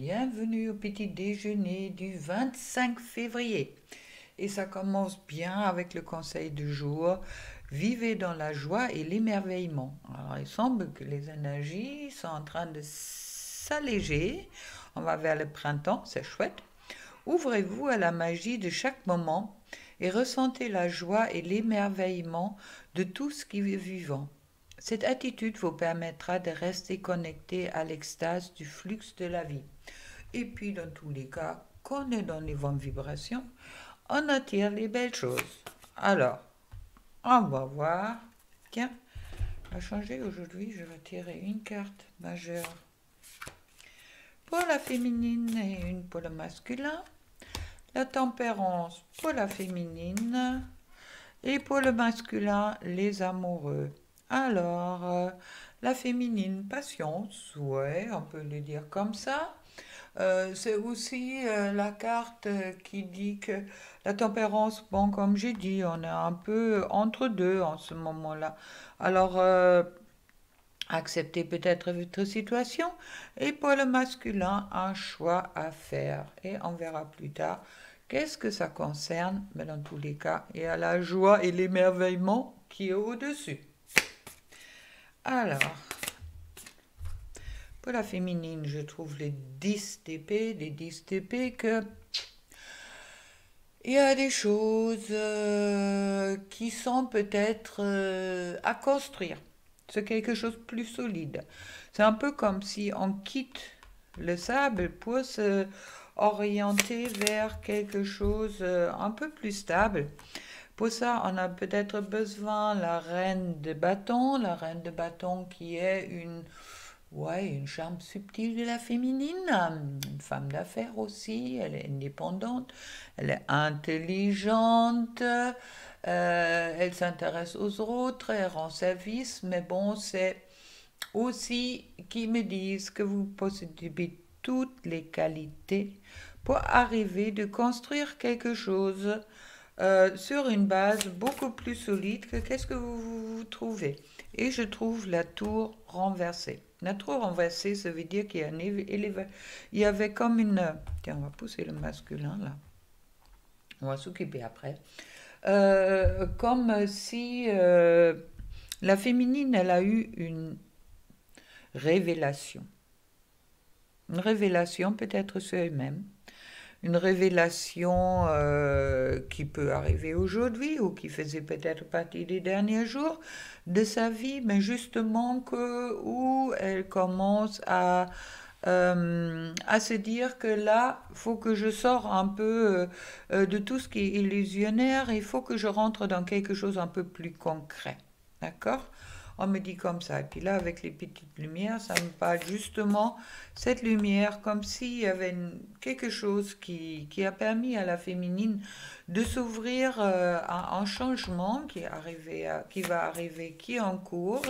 bienvenue au petit déjeuner du 25 février. Et ça commence bien avec le conseil du jour. Vivez dans la joie et l'émerveillement. Alors, il semble que les énergies sont en train de s'alléger. On va vers le printemps, c'est chouette. Ouvrez-vous à la magie de chaque moment et ressentez la joie et l'émerveillement de tout ce qui est vivant. Cette attitude vous permettra de rester connecté à l'extase du flux de la vie. Et puis, dans tous les cas, qu'on est dans les bonnes vibrations, on attire les belles choses. Alors, on va voir. Tiens, on va changer aujourd'hui. Je vais tirer une carte majeure pour la féminine et une pour le masculin. La tempérance pour la féminine et pour le masculin, les amoureux. Alors, la féminine, patience, ouais, on peut le dire comme ça. C'est aussi la carte qui dit que la tempérance, bon, comme j'ai dit, on est un peu entre deux en ce moment-là. Alors, acceptez peut-être votre situation. Et pour le masculin, un choix à faire. Et on verra plus tard qu'est-ce que ça concerne. Mais dans tous les cas, il y a la joie et l'émerveillement qui est au-dessus. Alors, pour la féminine, je trouve les 10 d'épée, les 10 d'épée que il y a des choses qui sont peut-être à construire. C'est quelque chose de plus solide. C'est un peu comme si on quitte le sable pour se orienter vers quelque chose un peu plus stable. Pour ça, on a peut-être besoin de la reine de bâton qui est une charme subtile de la féminine, une femme d'affaires aussi, elle est indépendante, elle est intelligente, elle s'intéresse aux autres, elle rend service, mais bon, c'est aussi qui me disent que vous possédez toutes les qualités pour arriver de construire quelque chose sur une base beaucoup plus solide que qu'est-ce que vous trouvez. Et je trouve la tour renversée. La tour renversée, ça veut dire qu'il y a il y avait comme une... Tiens, on va pousser le masculin là. On va s'occuper après. Comme si la féminine, elle a eu une révélation. Une révélation peut-être sur elle-même. Une révélation qui peut arriver aujourd'hui ou qui faisait peut-être partie des derniers jours de sa vie, mais justement où elle commence à se dire que là, il faut que je sors un peu de tout ce qui est illusionnaire, il faut que je rentre dans quelque chose un peu plus concret. D'accord? On me dit comme ça. Et puis là, avec les petites lumières, ça me parle justement cette lumière, comme s'il y avait quelque chose qui a permis à la féminine de s'ouvrir à un changement qui va arriver, qui est en cours,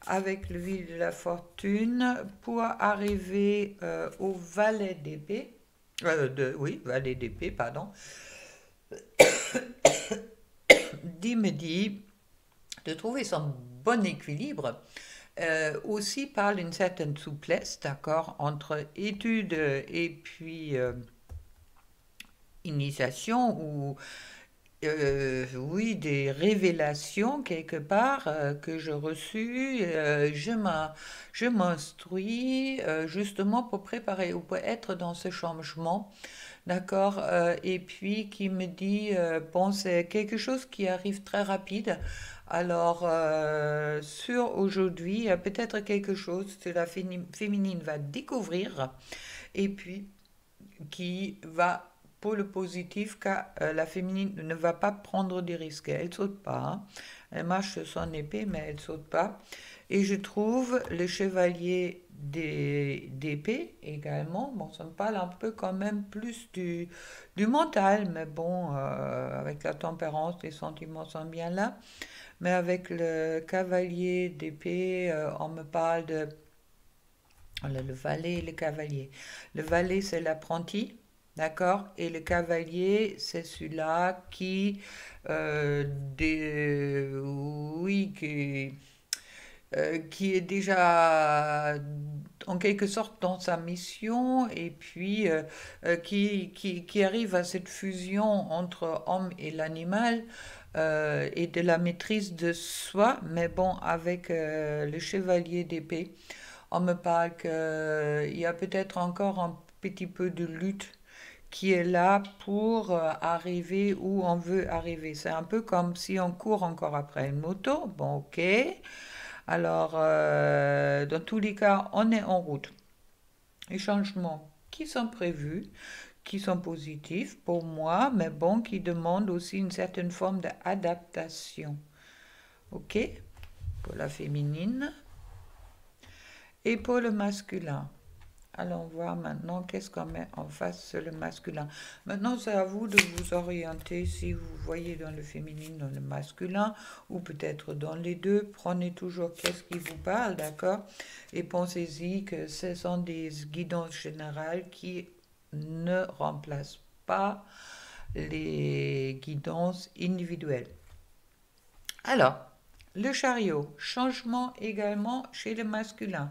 avec le wheel de la fortune, pour arriver au valet d'épée. Oui, valet d'épée, pardon. Dit me dit de trouver son bon équilibre, aussi par une certaine souplesse, d'accord, entre études et puis initiation ou oui, des révélations quelque part que je reçus. Je m'instruis justement pour préparer ou pour être dans ce changement, d'accord, et puis qui me dit, bon, c'est quelque chose qui arrive très rapide. Alors, sur aujourd'hui, il y a peut-être quelque chose que la féminine va découvrir et puis qui va pour le positif, car la féminine ne va pas prendre des risques. Elle saute pas, hein. Elle marche sur son épée, mais elle saute pas. Et je trouve le chevalier d'épée également. Bon, ça me parle un peu quand même plus du mental, mais bon, avec la tempérance, les sentiments sont bien là. Mais avec le cavalier d'épée, on me parle de... Voilà, le valet et le cavalier. Le valet, c'est l'apprenti, d'accord? Et le cavalier, c'est celui-là qui, oui, qui est déjà en quelque sorte dans sa mission et puis qui arrive à cette fusion entre homme et l'animal et de la maîtrise de soi, mais bon, avec le chevalier d'épée, on me parle qu'il y a peut-être encore un petit peu de lutte qui est là pour arriver où on veut arriver. C'est un peu comme si on court encore après une moto. Bon, ok. Alors, dans tous les cas, on est en route. Les changements qui sont prévus, qui sont positifs pour moi, mais bon, qui demandent aussi une certaine forme d'adaptation. Ok? Pour la féminine et pour le masculin. Allons voir maintenant qu'est-ce qu'on met en face sur le masculin. Maintenant, c'est à vous de vous orienter si vous voyez dans le féminin, dans le masculin, ou peut-être dans les deux. Prenez toujours qu'est-ce qui vous parle, d'accord? Et pensez-y que ce sont des guidances générales qui ne remplacent pas les guidances individuelles. Alors, le chariot, changement également chez le masculin.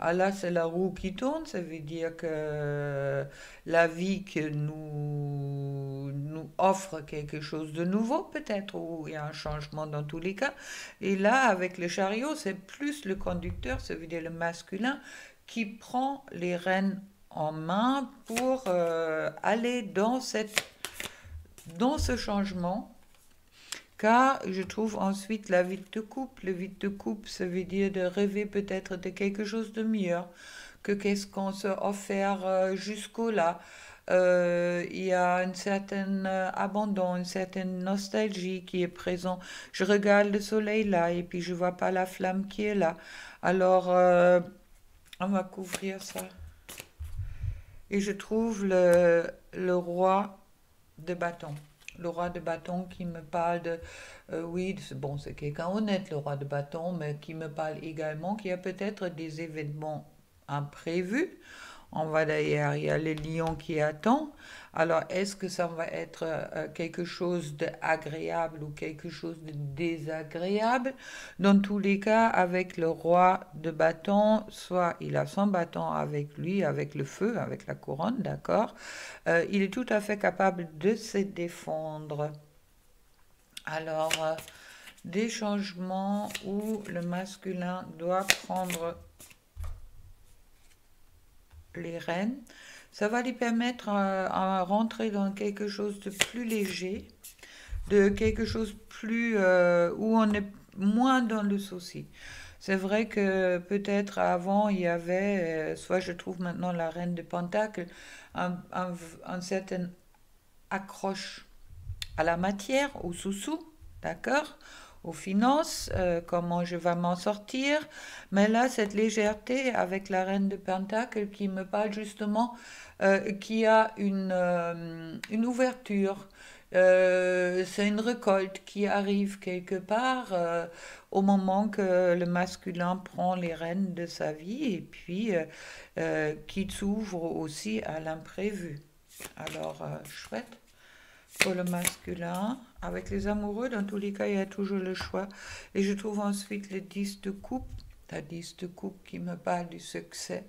Ah là, c'est la roue qui tourne, ça veut dire que la vie que nous offre quelque chose de nouveau, peut-être, ou il y a un changement dans tous les cas. Et là, avec le chariot, c'est plus le conducteur, ça veut dire le masculin, qui prend les rênes en main pour aller dans ce changement car je trouve ensuite la vie de couple. La vie de couple, ça veut dire de rêver peut-être de quelque chose de meilleur que qu'est-ce qu'on s'est offert jusqu'au là. Il y a un certain abandon, une certaine nostalgie qui est présent. Je regarde le soleil là et puis je vois pas la flamme qui est là. Alors, on va couvrir ça. Et je trouve le roi de bâton. Le roi de bâton qui me parle de... oui, bon, c'est quelqu'un honnête, le roi de bâton, mais qui me parle également qu'il y a peut-être des événements imprévus. On va d'ailleurs, il y a le lion qui attend. Alors, est-ce que ça va être quelque chose d'agréable ou quelque chose de désagréable? Dans tous les cas, avec le roi de bâton, soit il a son bâton avec lui, avec le feu, avec la couronne, d'accord? Il est tout à fait capable de se défendre. Alors, des changements où le masculin doit prendre les rênes. Ça va lui permettre à rentrer dans quelque chose de plus léger, de quelque chose plus où on est moins dans le souci. C'est vrai que peut-être avant il y avait, soit je trouve maintenant la reine de Pentacle, un certain accroche à la matière, au sous-sous, d'accord? Aux finances, comment je vais m'en sortir. Mais là, cette légèreté avec la reine de Pentacle qui me parle justement, qui a une ouverture. C'est une récolte qui arrive quelque part au moment que le masculin prend les rênes de sa vie et puis qui s'ouvre aussi à l'imprévu. Alors, chouette. Pour le masculin, avec les amoureux, dans tous les cas, il y a toujours le choix. Et je trouve ensuite le 10 de coupe, la 10 de coupe qui me parle du succès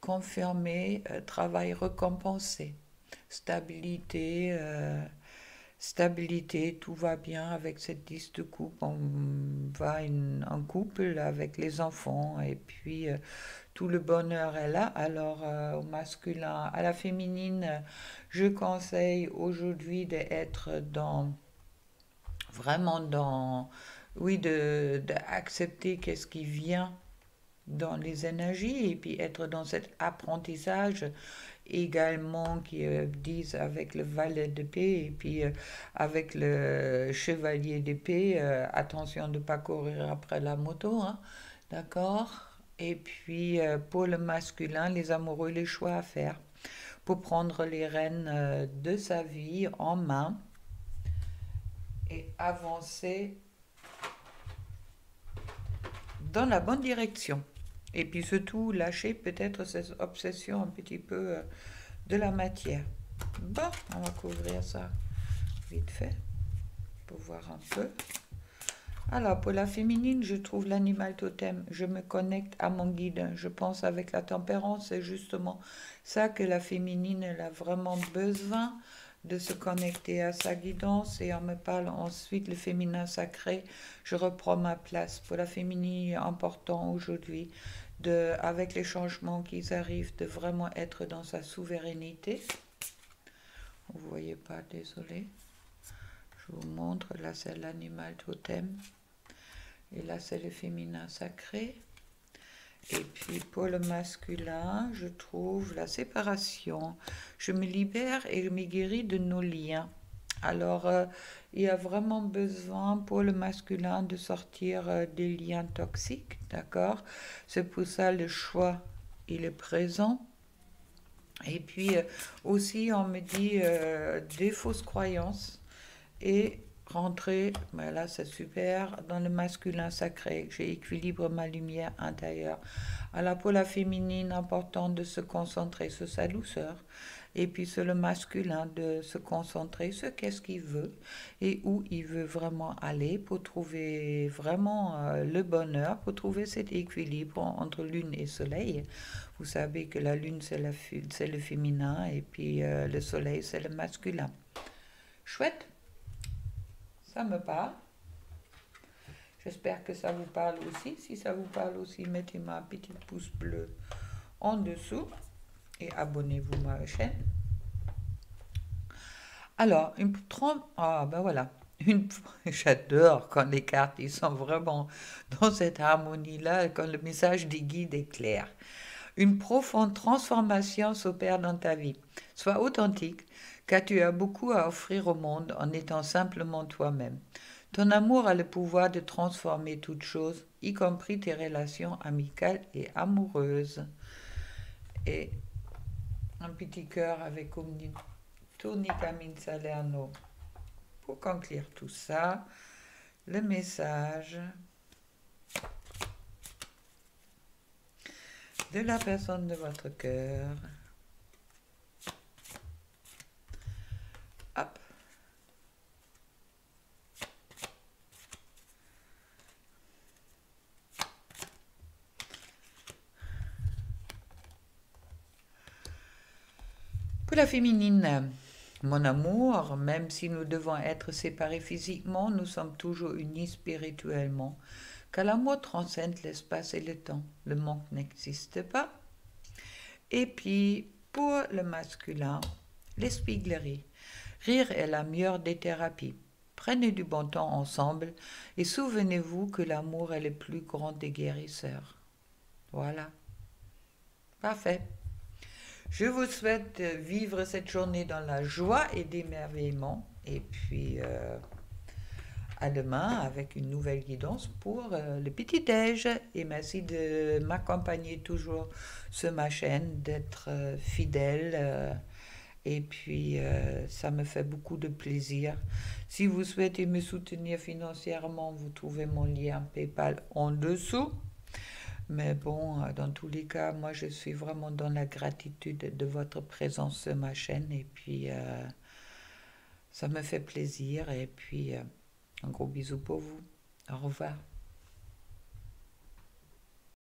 confirmé, travail récompensé, stabilité, stabilité, tout va bien avec cette 10 de coupe. On va en couple avec les enfants et puis tout le bonheur est là. Alors, au masculin, à la féminine, je conseille aujourd'hui d'être vraiment oui, d'accepter qu'est-ce qui vient dans les énergies et puis être dans cet apprentissage également qui disent avec le valet d'épée et puis avec le chevalier d'épée, attention de ne pas courir après la moto, hein, d'accord? Et puis pour le masculin, les amoureux, les choix à faire pour prendre les rênes de sa vie en main et avancer dans la bonne direction. Et puis surtout lâcher peut-être cette obsession un petit peu de la matière. Bon, on va couvrir ça vite fait pour voir un peu. Alors, pour la féminine, je trouve l'animal totem. Je me connecte à mon guide. Je pense avec la tempérance, c'est justement ça que la féminine, elle a vraiment besoin de se connecter à sa guidance. Et on me parle ensuite le féminin sacré. Je reprends ma place. Pour la féminine, il est important aujourd'hui avec les changements qui arrivent, de vraiment être dans sa souveraineté. Vous voyez pas, désolé. Je vous montre. Là, c'est l'animal totem. Et là, c'est le féminin sacré. Et puis pour le masculin, je trouve la séparation. Je me libère et je me guéris de nos liens. Alors, il y a vraiment besoin pour le masculin de sortir des liens toxiques, d'accord? C'est pour ça le choix, il est présent. Et puis aussi, on me dit des fausses croyances et rentrer, ben là c'est super, dans le masculin sacré. J'équilibre ma lumière intérieure. Alors pour la féminine, important de se concentrer sur sa douceur. Et puis sur le masculin, de se concentrer sur qu'est-ce qu'il veut et où il veut vraiment aller pour trouver vraiment le bonheur, pour trouver cet équilibre entre lune et soleil. Vous savez que la lune c'est le féminin et puis le soleil c'est le masculin. Chouette, ça me parle. J'espère que ça vous parle aussi. Si ça vous parle aussi, mettez-moi un petit pouce bleu en dessous et abonnez-vous à ma chaîne. Alors, ah ben voilà. J'adore quand les cartes ils sont vraiment dans cette harmonie-là, quand le message des guides est clair. Une profonde transformation s'opère dans ta vie. Sois authentique, car tu as beaucoup à offrir au monde en étant simplement toi-même. Ton amour a le pouvoir de transformer toute chose, y compris tes relations amicales et amoureuses. Et un petit cœur avec Tonica Min Salerno. Pour conclure tout ça, le message de la personne de votre cœur. Hop. Pour la féminine, mon amour, même si nous devons être séparés physiquement, nous sommes toujours unis spirituellement, car l'amour transcende l'espace et le temps. Le manque n'existe pas. Et puis, pour le masculin, l'espièglerie. Rire est la meilleure des thérapies. Prenez du bon temps ensemble et souvenez-vous que l'amour est le plus grand des guérisseurs. Voilà. Parfait. Je vous souhaite de vivre cette journée dans la joie et d'émerveillement. Et puis, à demain avec une nouvelle guidance pour le petit-déj. Et merci de m'accompagner toujours sur ma chaîne, d'être fidèle. Et puis, ça me fait beaucoup de plaisir. Si vous souhaitez me soutenir financièrement, vous trouvez mon lien PayPal en dessous. Mais bon, dans tous les cas, moi, je suis vraiment dans la gratitude de votre présence sur ma chaîne. Et puis, ça me fait plaisir. Et puis, un gros bisou pour vous. Au revoir.